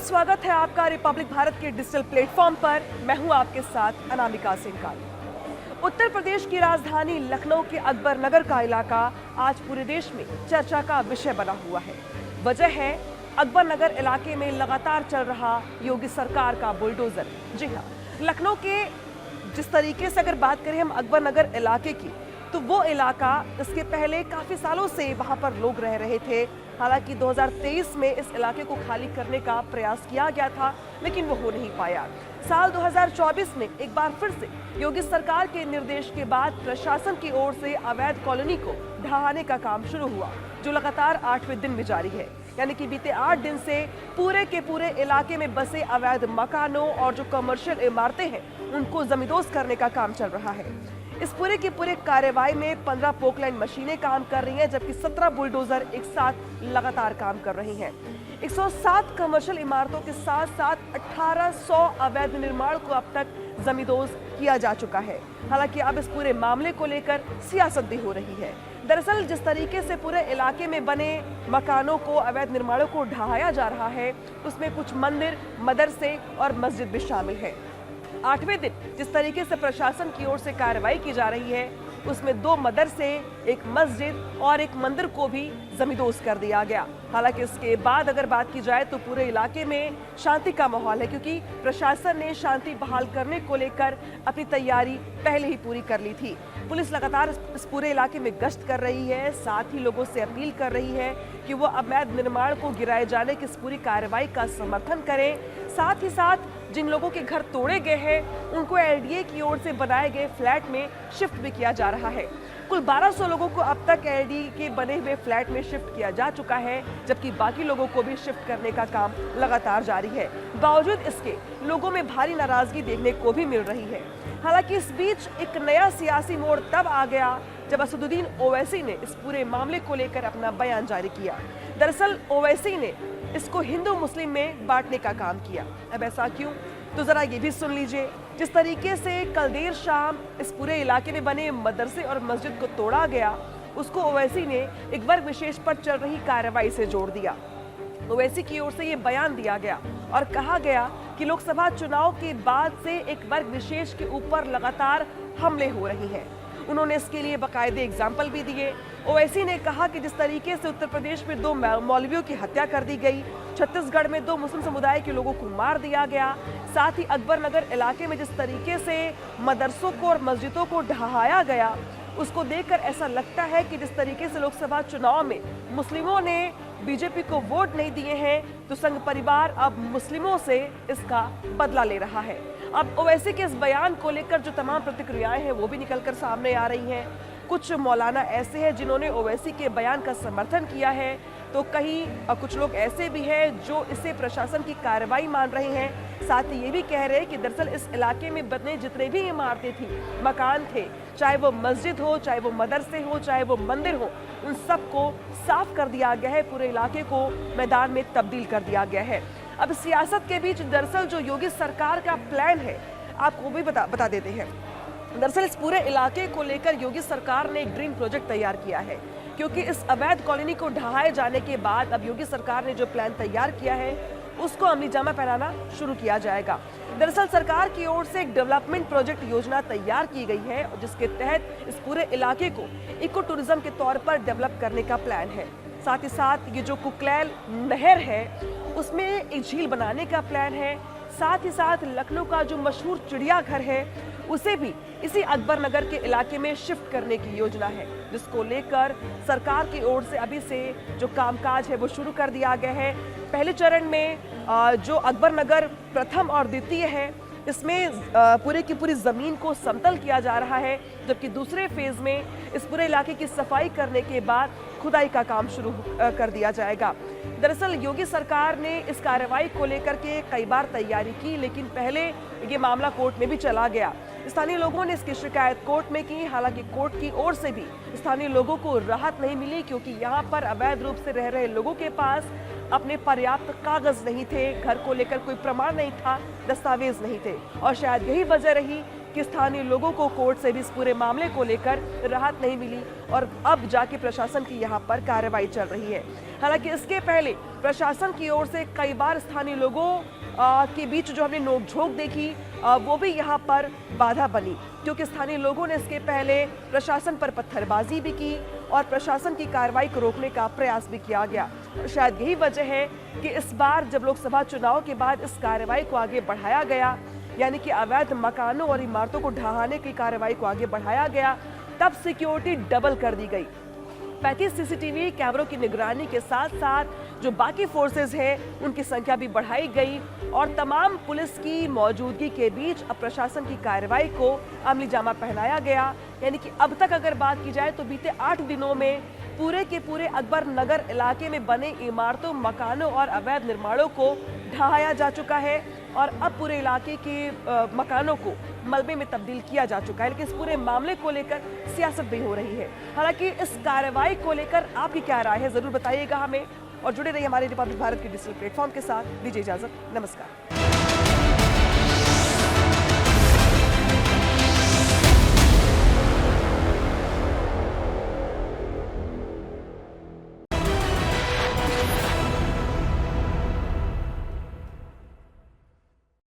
बहुत स्वागत है आपका रिपब्लिक भारत के डिजिटल प्लेटफॉर्म पर। मैं हूं आपके साथ अनामिका सिंह। उत्तर प्रदेश की राजधानी लखनऊ के अकबर नगर का इलाका आज पूरे देश में चर्चा का विषय बना हुआ है। वजह है अकबर नगर इलाके में लगातार चल रहा योगी सरकार का बुलडोजर। जी हाँ, लखनऊ के जिस तरीके से अगर बात करें हम अकबर नगर इलाके की, तो वो इलाका इसके पहले काफी सालों से वहां पर लोग रह रहे थे। हालांकि 2023 में इस इलाके को खाली करने का प्रयास किया गया था, लेकिन वो हो नहीं पाया। साल 2024 में एक बार फिर से योगी सरकार के निर्देश के बाद प्रशासन की ओर से अवैध कॉलोनी को ढहाने का काम शुरू हुआ, जो लगातार 8वें दिन भी जारी है। यानी कि बीते 8 दिन से पूरे के पूरे इलाके में बसे अवैध मकानों और जो कमर्शियल इमारतें हैं, उनको जमींदोज करने का काम चल रहा है। इस पूरे की पूरे कार्रवाई में 15 पोकलैंड मशीनें काम कर रही हैं, जबकि 17 बुलडोजर एक साथ लगातार काम कर रही हैं। 107 कमर्शियल इमारतों के साथ साथ 1800 अवैध निर्माण को अब तक जमींदोज किया जा चुका है। हालांकि अब इस पूरे मामले को लेकर सियासत भी हो रही है। दरअसल जिस तरीके से पूरे इलाके में बने मकानों को, अवैध निर्माणों को ढहाया जा रहा है, उसमें कुछ मंदिर, मदरसे और मस्जिद भी शामिल है। 8वें दिन जिस तरीके से प्रशासन की ओर से कार्रवाई की जा रही है, उसमें 2 मदरसे, एक मस्जिद और एक मंदिर को भी जमींदोज कर दिया गया। हालांकि इसके बाद अगर बात की जाए तो पूरे इलाके में शांति का माहौल है, क्योंकि प्रशासन ने शांति बहाल करने को लेकर अपनी तैयारी पहले ही पूरी कर ली थी। पुलिस लगातार इस पूरे इलाके में गश्त कर रही है, साथ ही लोगों से अपील कर रही है कि वो अवैध निर्माण को गिराए जाने की इस पूरी कार्रवाई का समर्थन करें। साथ ही साथ जिन लोगों के घर तोड़े गए हैं, उनको एलडीए की ओर से बनाए गए फ्लैट में शिफ्ट भी किया जा रहा है। कुल 1200 लोगों को अब तक एलडीए के बने हुए फ्लैट में शिफ्ट किया जा चुका है, जबकि बाकी लोगों को भी शिफ्ट करने का काम लगातार जारी है। बावजूद इसके लोगों में भारी नाराजगी देखने को भी मिल रही है। हालांकि इस बीच एक नया सियासी मोड़ तब आ गया जब असदुद्दीन ओवैसी ने इस पूरे मामले को लेकर अपना बयान जारी किया। दरअसल ओवैसी ने इसको हिंदू मुस्लिम में बांटने का काम किया। अब ऐसा क्यों, तो जरा ये भी सुन लीजिए। जिस तरीके से कल देर शाम इस पूरे इलाके में बने मदरसे और मस्जिद को तोड़ा गया, उसको ओवैसी ने एक वर्ग विशेष पर चल रही कार्रवाई से जोड़ दिया। ओवैसी की ओर से ये बयान दिया गया और कहा गया कि लोकसभा चुनाव के बाद से एक वर्ग विशेष के ऊपर लगातार हमले हो रही हैं। उन्होंने इसके लिए बाकायदे एग्जाम्पल भी दिए। ओवैसी ने कहा कि जिस तरीके से उत्तर प्रदेश में 2 मौलवियों की हत्या कर दी गई, छत्तीसगढ़ में 2 मुस्लिम समुदाय के लोगों को मार दिया गया, साथ ही अकबर नगर इलाके में जिस तरीके से मदरसों को और मस्जिदों को ढहाया गया, उसको देखकर ऐसा लगता है कि जिस तरीके से लोकसभा चुनाव में मुस्लिमों ने बीजेपी को वोट नहीं दिए हैं, तो संघ परिवार अब मुस्लिमों से इसका बदला ले रहा है। अब ओवैसी के इस बयान को लेकर जो तमाम प्रतिक्रियाएं हैं, वो भी निकलकर सामने आ रही हैं। कुछ मौलाना ऐसे हैं जिन्होंने ओवैसी के बयान का समर्थन किया है, तो कहीं कुछ लोग ऐसे भी हैं जो इसे प्रशासन की कार्रवाई मान रहे हैं। साथ ही ये भी कह रहे हैं कि दरअसल इस इलाके में बने जितने भी इमारतें थी, मकान थे, चाहे वो मस्जिद हो, चाहे वो मदरसे हो, चाहे वो मंदिर हो, उन सबको साफ कर दिया गया है। पूरे इलाके को मैदान में तब्दील कर दिया गया है। अब सियासत के बीच दरअसल जो योगी सरकार का प्लान है, आपको भी बता देते हैं। दरअसल इस पूरे इलाके को लेकर योगी सरकार ने एक ड्रीम प्रोजेक्ट तैयार किया है, क्योंकि इस अवैध कॉलोनी को ढहाए जाने के बाद अब योगी सरकार ने जो प्लान तैयार किया है, उसको अमली जामा पहनाना शुरू किया जाएगा। दरअसल सरकार की ओर से एक डेवलपमेंट प्रोजेक्ट योजना तैयार की गई है, जिसके तहत इस पूरे इलाके को इको टूरिज्म के तौर पर डेवलप करने का प्लान है। साथ ही साथ ये जो कुकलैल नहर है, उसमें एक झील बनाने का प्लान है। साथ ही साथ लखनऊ का जो मशहूर चिड़ियाघर है, उसे भी इसी अकबर नगर के इलाके में शिफ्ट करने की योजना है, जिसको लेकर सरकार की ओर से अभी से जो कामकाज है वो शुरू कर दिया गया है। पहले चरण में जो अकबर नगर प्रथम और द्वितीय है, इसमें पूरे की पूरी जमीन को समतल किया जा रहा है, जबकि दूसरे फेज में इस पूरे इलाके की सफाई करने के बाद खुदाई का काम शुरू कर दिया जाएगा। दरअसल योगी सरकार ने इस कार्रवाई को लेकर के कई बार तैयारी की, लेकिन पहले ये मामला कोर्ट में भी चला गया। स्थानीय लोगों ने इसकी शिकायत कोर्ट में की। हालांकि कोर्ट की ओर से भी स्थानीय लोगों को राहत नहीं मिली, क्योंकि यहाँ पर अवैध रूप से रह रहे लोगों के पास अपने पर्याप्त कागज नहीं थे, घर को लेकर कोई प्रमाण नहीं था, दस्तावेज नहीं थे, और शायद यही वजह रही कि स्थानीय लोगों को कोर्ट से भी इस पूरे मामले को लेकर राहत नहीं मिली और अब जाके प्रशासन की यहाँ पर कार्रवाई चल रही है। हालांकि इसके पहले प्रशासन की ओर से कई बार स्थानीय लोगों के बीच जो हमने नोकझोंक देखी वो भी यहाँ पर बाधा बनी, क्योंकि स्थानीय लोगों ने इसके पहले प्रशासन पर पत्थरबाजी भी की और प्रशासन की कार्रवाई को रोकने का प्रयास भी किया गया। शायद यही वजह है कि इस बार जब लोकसभा चुनाव के बाद इस कार्रवाई को आगे बढ़ाया गया, यानी कि अवैध मकानों और इमारतों को ढहाने की कार्रवाई को आगे बढ़ाया गया, तब सिक्योरिटी डबल कर दी गई। 35 सीसीटीवी कैमरों की निगरानी के साथ साथ जो बाकी फोर्सेस हैं उनकी संख्या भी बढ़ाई गई और तमाम पुलिस की मौजूदगी के बीच अब प्रशासन की कार्रवाई को अमली जामा पहनाया गया। यानी कि अब तक अगर बात की जाए तो बीते 8 दिनों में पूरे के पूरे अकबर नगर इलाके में बने इमारतों, मकानों और अवैध निर्माणों को ढहाया जा चुका है और अब पूरे इलाके के मकानों को मलबे में तब्दील किया जा चुका है। लेकिन इस पूरे मामले को लेकर सियासत भी हो रही है। हालांकि इस कार्रवाई को लेकर आपकी क्या राय है, जरूर बताइएगा हमें और जुड़े रहिए हमारे रिपब्लिक भारत के डिजिटल प्लेटफॉर्म के साथ। दीजिए इजाजत, नमस्कार।